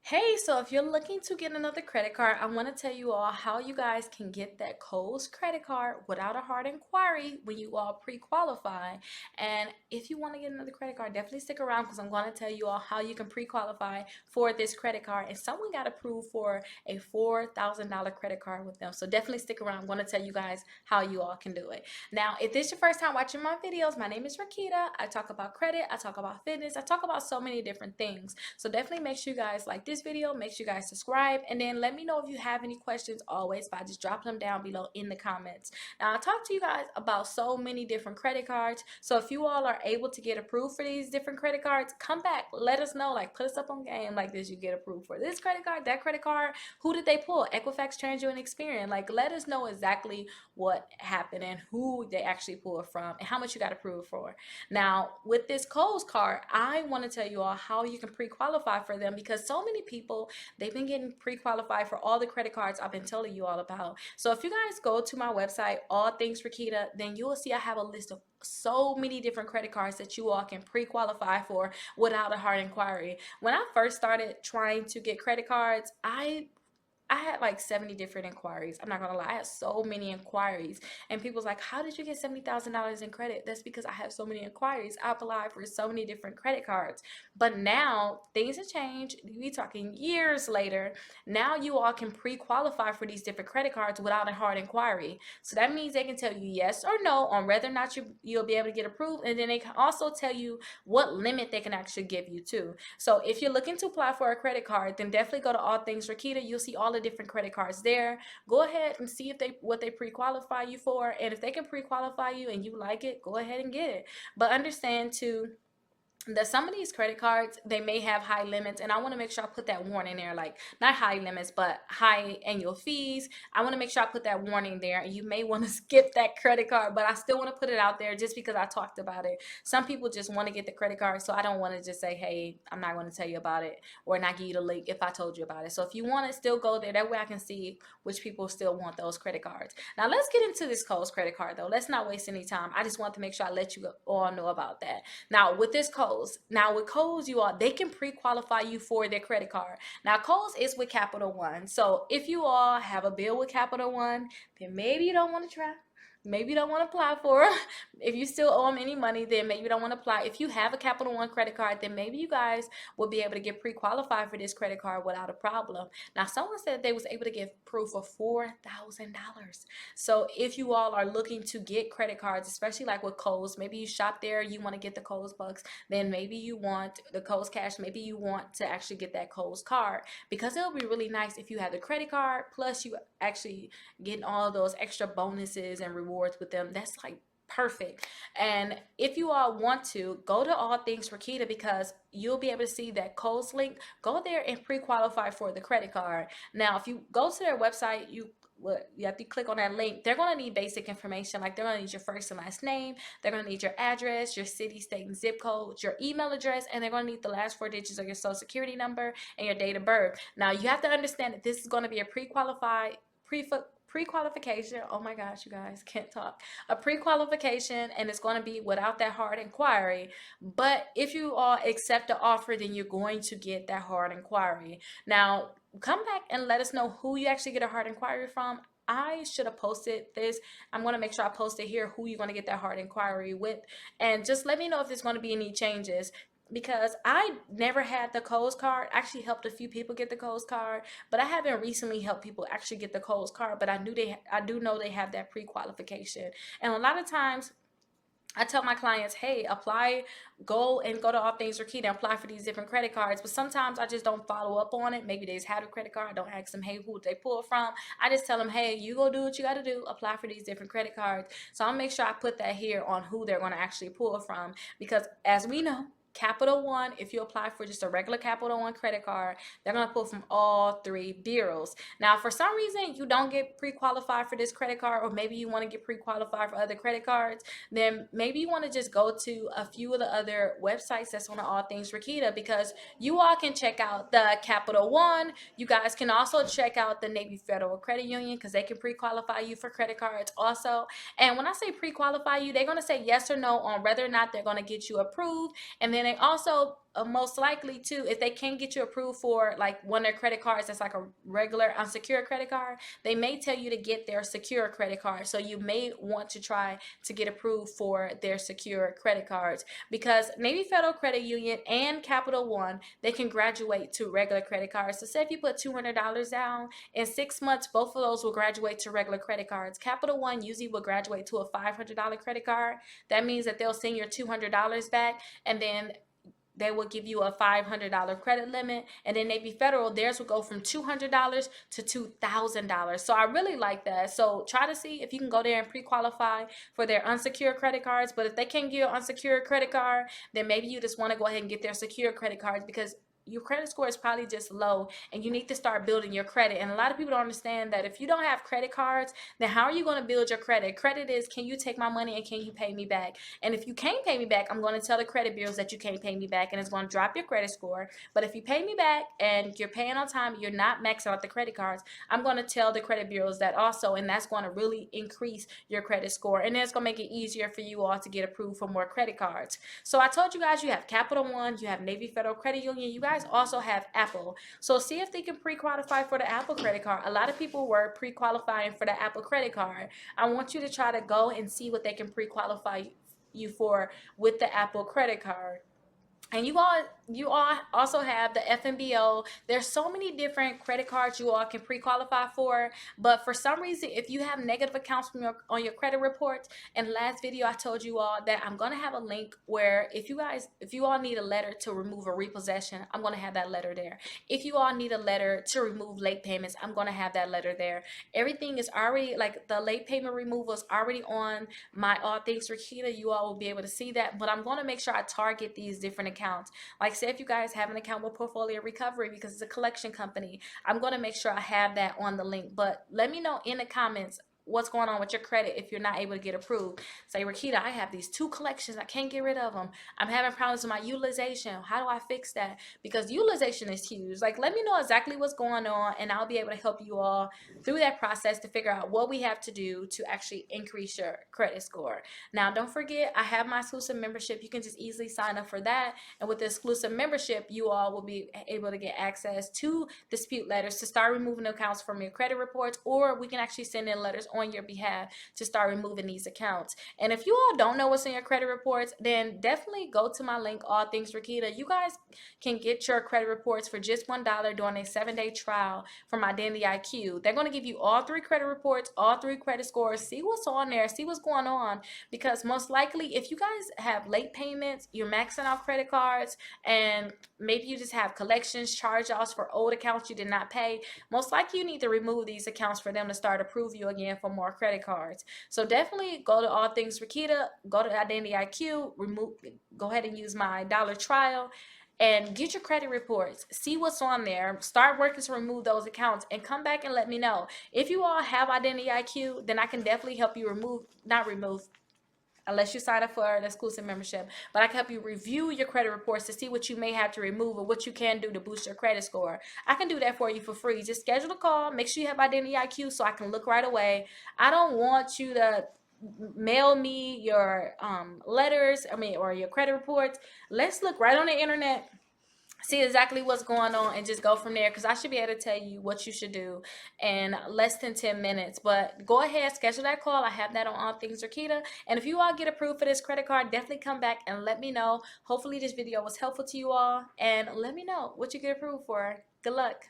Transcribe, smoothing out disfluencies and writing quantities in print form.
Hey, so if you're looking to get another credit card, I want to tell you all how you guys can get that Kohl's credit card without a hard inquiry when you all pre-qualify. And if you want to get another credit card, definitely stick around because I'm going to tell you all how you can pre-qualify for this credit card. And someone got approved for a $4,000 credit card with them. So definitely stick around. I'm going to tell you guys how you all can do it. Now, if this is your first time watching my videos, my name is Rickita. I talk about credit, I talk about fitness, I talk about so many different things. So definitely make sure you guys like this video, make sure you guys subscribe, and then let me know if you have any questions always by just dropping them down below in the comments. Now, I talked to you guys about so many different credit cards. So if you all are able to get approved for these different credit cards, come back, let us know, like put us up on game like this. You get approved for this credit card, that credit card. Who did they pull? Equifax, TransUnion, and Experian. Like let us know exactly what happened and who they actually pulled from and how much you got approved for. Now, with this Kohl's card, I want to tell you all how you can pre-qualify for them because so many people, they've been getting pre-qualified for all the credit cards I've been telling you all about. So if you guys go to my website, All Things Rickita, then you will see I have a list of so many different credit cards that you all can pre-qualify for without a hard inquiry. When I first started trying to get credit cards, I had like 70 different inquiries. I'm not gonna lie, I had so many inquiries. And people's like, how did you get $70,000 in credit? That's because I have so many inquiries. I applied for so many different credit cards. But now things have changed. We talking years later. Now you all can pre-qualify for these different credit cards without a hard inquiry. So that means they can tell you yes or no on whether or not you'll be able to get approved. And then they can also tell you what limit they can actually give you too. So if you're looking to apply for a credit card, then definitely go to All Things Rickita. You'll see all the different credit cards there. Go ahead and see if they what they pre-qualify you for, and if they can pre-qualify you and you like it, go ahead and get it. But understand too that some of these credit cards, they may have high limits, and I want to make sure I put that warning there, like not high limits but high annual fees. I want to make sure I put that warning there, and you may want to skip that credit card, but I still want to put it out there just because I talked about it. Some people just want to get the credit card, so I don't want to just say, hey, I'm not going to tell you about it or not give you the link if I told you about it. So if you want it, still go there. That way I can see which people still want those credit cards. Now let's get into this Kohl's credit card though. Let's not waste any time. I just want to make sure I let you all know about that. Now with this Kohls, you all, they can pre-qualify you for their credit card. Now Kohls is with Capital One. So if you all have a bill with Capital One, then maybe you don't want to try. Maybe you don't want to apply for it. If you still owe them any money, then maybe you don't want to apply. If you have a Capital One credit card, then maybe you guys will be able to get pre-qualified for this credit card without a problem. Now, someone said they was able to get proof of $4,000. So if you all are looking to get credit cards, especially like with Kohl's, maybe you shop there, you want to get the Kohl's bucks, then maybe you want the Kohl's cash, maybe you want to actually get that Kohl's card, because it'll be really nice if you have the credit card plus you actually getting all those extra bonuses and rewards with them. That's like perfect. And if you all want to, go to All Things Rickita, because you'll be able to see that Kohl's link. Go there and pre-qualify for the credit card. Now if you go to their website, you have to click on that link. They're going to need basic information, like they're going to need your first and last name, they're going to need your address, your city, state, and zip code, your email address, and they're going to need the last four digits of your social security number and your date of birth. Now you have to understand that this is going to be a pre-qualification. Oh my gosh, you guys, can't talk. A pre-qualification, and it's going to be without that hard inquiry. But if you all accept the offer, then you're going to get that hard inquiry. Now come back and let us know who you actually get a hard inquiry from. I should have posted this. I'm going to make sure I post it here, who you're going to get that hard inquiry with. And just let me know if there's going to be any changes, because I never had the Kohl's card. I actually helped a few people get the Kohl's card, but I haven't recently helped people actually get the Kohl's card. But I do know they have that pre-qualification, and a lot of times I tell my clients, hey, go to All Things Rickita and apply for these different credit cards. But sometimes I just don't follow up on it. Maybe they just had a credit card. I don't ask them, hey, who they pull from. I just tell them, hey, you go do what you got to do. Apply for these different credit cards. So I'll make sure I put that here on who they're going to actually pull from. Because as we know, Capital One, if you apply for just a regular Capital One credit card, they're going to pull from all three bureaus. Now, if for some reason you don't get pre-qualified for this credit card, or maybe you want to get pre-qualified for other credit cards, then maybe you want to just go to a few of the other websites that's on All Things Rickita, because you all can check out the Capital One. You guys can also check out the Navy Federal Credit Union, because they can pre-qualify you for credit cards also. And when I say pre-qualify you, they're going to say yes or no on whether or not they're going to get you approved. And then they also most likely too, if they can't get you approved for like one of their credit cards that's like a regular unsecured credit card, they may tell you to get their secure credit card. So you may want to try to get approved for their secure credit cards, because Navy Federal Credit Union and Capital One, they can graduate to regular credit cards. So say if you put $200 down, in 6 months both of those will graduate to regular credit cards. Capital One usually will graduate to a $500 credit card. That means that they'll send your $200 back, and then they will give you a $500 credit limit. And then Navy Federal, theirs will go from $200 to $2,000. So I really like that. So try to see if you can go there and pre-qualify for their unsecured credit cards. But if they can't give you an unsecured credit card, then maybe you just want to go ahead and get their secure credit cards, because your credit score is probably just low and you need to start building your credit. And a lot of people don't understand that if you don't have credit cards, then how are you going to build your credit? Credit is, can you take my money and can you pay me back? And if you can't pay me back, I'm going to tell the credit bureaus that you can't pay me back, and it's going to drop your credit score. But if you pay me back and you're paying on time, you're not maxing out the credit cards, I'm going to tell the credit bureaus that also, and that's going to really increase your credit score. And then it's going to make it easier for you all to get approved for more credit cards. So I told you guys, you have Capital One, you have Navy Federal Credit Union, you guys also have Apple. So see if they can pre-qualify for the Apple credit card. A lot of people were pre-qualifying for the Apple credit card. I want you to try to go and see what they can pre-qualify you for with the Apple credit card. And you all also have the FMBO. There's so many different credit cards you all can pre-qualify for. But for some reason, if you have negative accounts from on your credit reports, in last video I told you all that I'm gonna have a link where if you all need a letter to remove a repossession, I'm gonna have that letter there. If you all need a letter to remove late payments, I'm gonna have that letter there. Everything is already, like, the late payment removal is already on my All Things Rickita. You all will be able to see that. But I'm gonna make sure I target these different accounts. Like, say if you guys have an account with Portfolio Recovery because it's a collection company, I'm going to make sure I have that on the link. But let me know in the comments what's going on with your credit if you're not able to get approved. Say, Rickita, I have these 2 collections, I can't get rid of them, I'm having problems with my utilization, how do I fix that? Because utilization is huge. Like, let me know exactly what's going on, and I'll be able to help you all through that process to figure out what we have to do to actually increase your credit score. Now, don't forget, I have my exclusive membership. You can just easily sign up for that, and with the exclusive membership, you all will be able to get access to dispute letters to start removing accounts from your credit reports, or we can actually send in letters on your behalf to start removing these accounts. And if you all don't know what's in your credit reports, then definitely go to my link, All Things Rickita. You guys can get your credit reports for just $1 during a 7-day trial from Identity IQ. They're going to give you all 3 credit reports, all 3 credit scores, see what's on there, see what's going on, because most likely if you guys have late payments, you're maxing out credit cards, and maybe you just have collections, charge-offs for old accounts you did not pay, most likely you need to remove these accounts for them to start approve you again for more credit cards. So definitely go to All Things Rickita, go to Identity IQ, go ahead and use my dollar trial and get your credit reports, see what's on there, start working to remove those accounts, and come back and let me know. If you all have Identity IQ, then I can definitely help you not remove, unless you sign up for an exclusive membership, but I can help you review your credit reports to see what you may have to remove or what you can do to boost your credit score. I can do that for you for free. Just schedule a call, make sure you have Identity IQ so I can look right away. I don't want you to mail me your letters, or your credit reports. Let's look right on the internet, see exactly what's going on, and just go from there, because I should be able to tell you what you should do in less than 10 minutes. But go ahead, schedule that call. I have that on All Things Rickita. And if you all get approved for this credit card, definitely come back and let me know. Hopefully this video was helpful to you all, and let me know what you get approved for. Good luck.